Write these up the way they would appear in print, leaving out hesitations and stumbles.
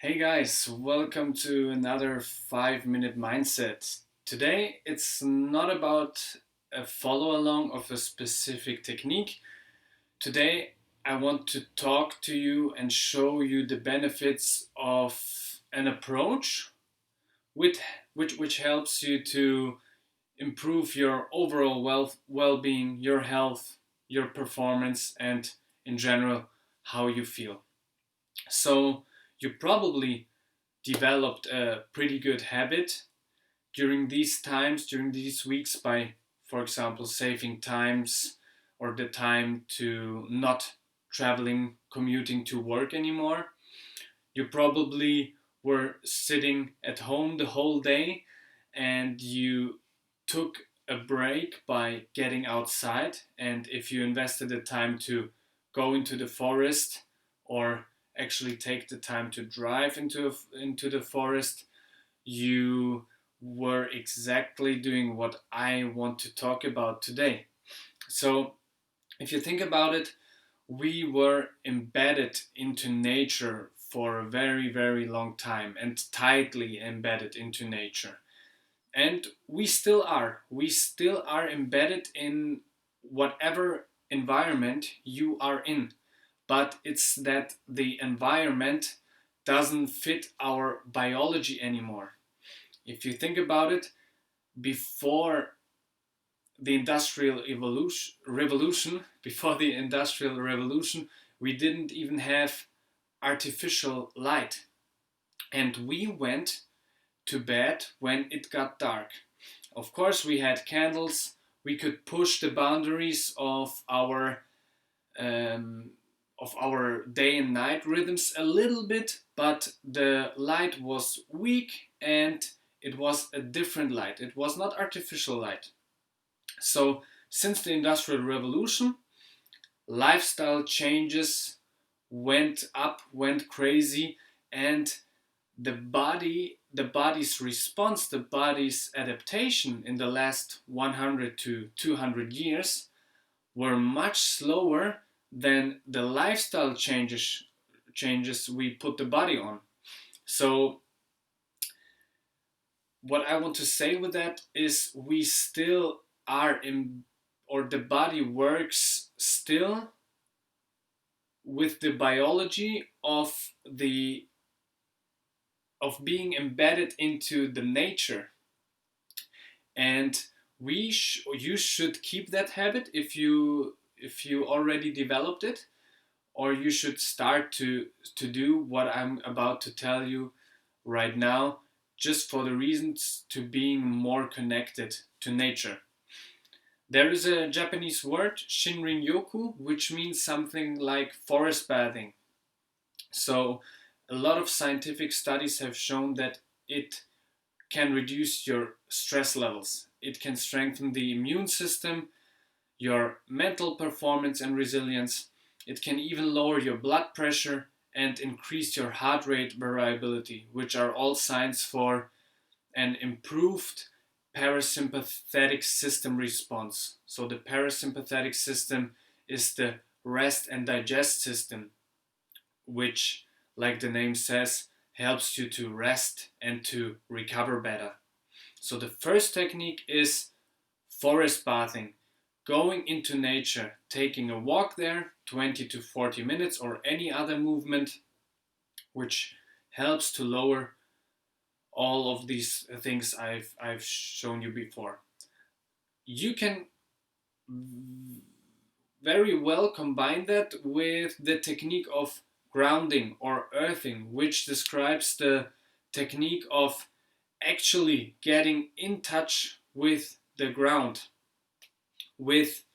Hey guys, welcome to another 5 minute mindset. Today it's not about a follow along of a specific technique. Today I want to talk to you and show you the benefits of an approach with, which helps you to improve your overall well-being, your health, your performance, and in general how you feel. So you probably developed a pretty good habit during these times, during these weeks, by, for example, saving times or the time to not traveling, commuting to work anymore. You probably were sitting at home the whole day and you took a break by getting outside. And if you invested the time to go into the forest or actually take the time to drive into the forest, you were exactly doing what I want to talk about today. So, if you think about it, we were embedded into nature for a very, very long time and tightly embedded into nature. And we still are. We still are embedded in whatever environment you are in. But it's that the environment doesn't fit our biology anymore. If you think about it, before the industrial before the industrial revolution, we didn't even have artificial light. And we went to bed when it got dark. Of course, we had candles. We could push the boundaries um, of our day and night rhythms a little bit, but the light was weak and it was a different light. It was not artificial light. So, since the Industrial Revolution, lifestyle changes went up, went crazy, and the body's response, the body's adaptation in the last 100 to 200 years were much slower than the lifestyle changes we put the body on. So what I want to say with that is we still are in, or the body works still with the biology of being embedded into the nature. And you should keep that habit if you already developed it, or you should start to do what I'm about to tell you right now, just for the reasons to being more connected to nature. There is a Japanese word, Shinrin Yoku, which means something like forest bathing. So, a lot of scientific studies have shown that it can reduce your stress levels. It can strengthen the immune system, your mental performance and resilience. It can even lower your blood pressure and increase your heart rate variability, which are all signs for an improved parasympathetic system response. So, the parasympathetic system is the rest and digest system, which, like the name says, helps you to rest and to recover better. So, the first technique is forest bathing, going into nature, taking a walk there, 20 to 40 minutes, or any other movement which helps to lower all of these things I've shown you before. You can very well combine that with the technique of grounding or earthing, which describes the technique of actually getting in touch with the ground, with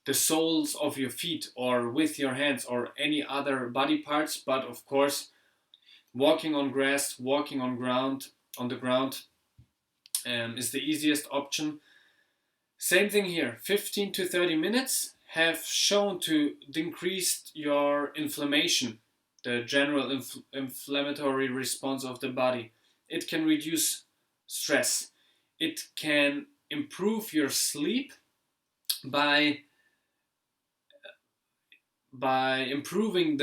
the soles of your feet, or with your hands, or any other body parts. But of course, walking on grass, walking on the ground, is the easiest option. Same thing here, 15 to 30 minutes have shown to decrease your inflammation, the general inflammatory response of the body. It can reduce stress. It can improve your sleep by improving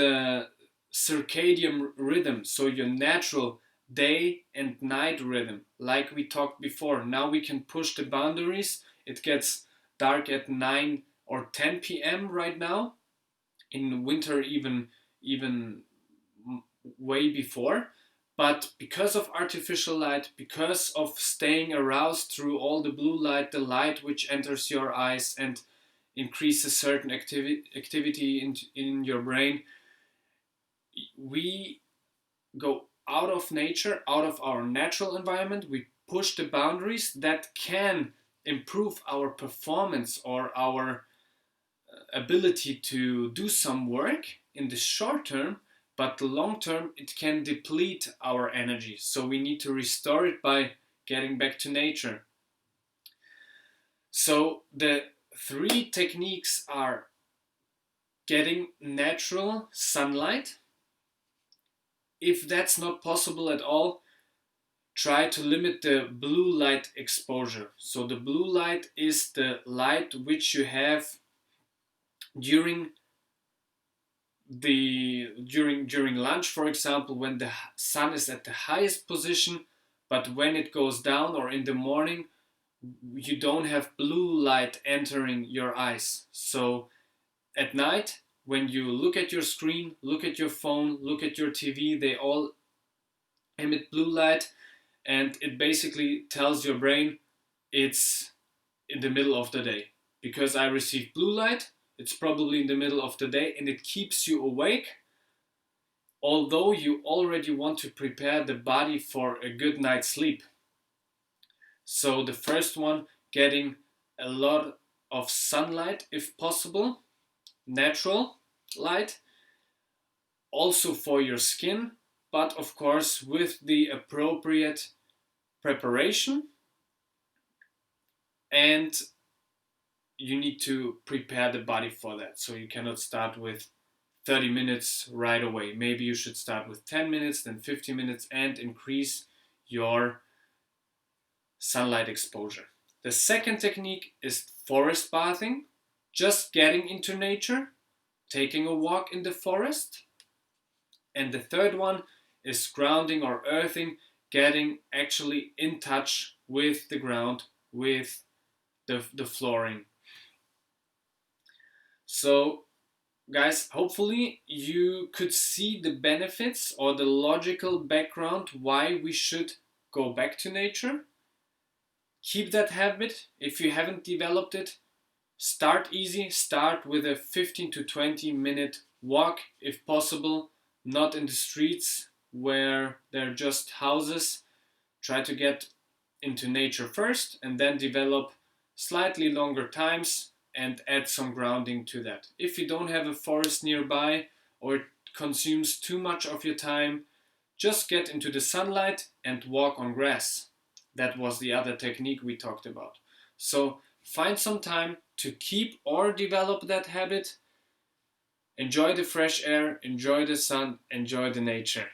circadian rhythm, so your natural day and night rhythm, like we talked before. Now we can push the boundaries. It gets dark at 9 or 10 p.m. right now. In winter, even way before. But because of artificial light, because of staying aroused through all the blue light, the light which enters your eyes and increases certain activity in your brain, we go out of nature, out of our natural environment. We push the boundaries that can improve our performance or our ability to do some work in the short term, but the long term it can deplete our energy. So we need to restore it by getting back to nature. So the three techniques are getting natural sunlight. If that's not possible at all, try to limit the blue light exposure. So the blue light is the light which you have during during lunch, for example, when the sun is at the highest position, but when it goes down or in the morning, you don't have blue light entering your eyes. So at night, when you look at your screen, look at your phone, look at your TV, they all emit blue light, and it basically tells your brain it's in the middle of the day. Because I receive blue light, it's probably in the middle of the day, and it keeps you awake, although you already want to prepare the body for a good night's sleep. So the first one, getting a lot of sunlight if possible, natural light, also for your skin, but of course with the appropriate preparation, and you need to prepare the body for that. So you cannot start with 30 minutes right away. Maybe you should start with 10 minutes, then 50 minutes, and increase your sunlight exposure. The second technique is forest bathing, just getting into nature, taking a walk in the forest. And the third one is grounding or earthing, getting actually in touch with the ground, with the flooring. So guys, hopefully you could see the benefits or the logical background why we should go back to nature. Keep that habit. If you haven't developed it, start easy. Start with a 15 to 20-minute walk if possible, not in the streets where they're just houses. Try to get into nature first and then develop slightly longer times and add some grounding to that. If you don't have a forest nearby or it consumes too much of your time, just get into the sunlight and walk on grass. That was the other technique we talked about. So find some time to keep or develop that habit. Enjoy the fresh air, enjoy the sun, enjoy the nature.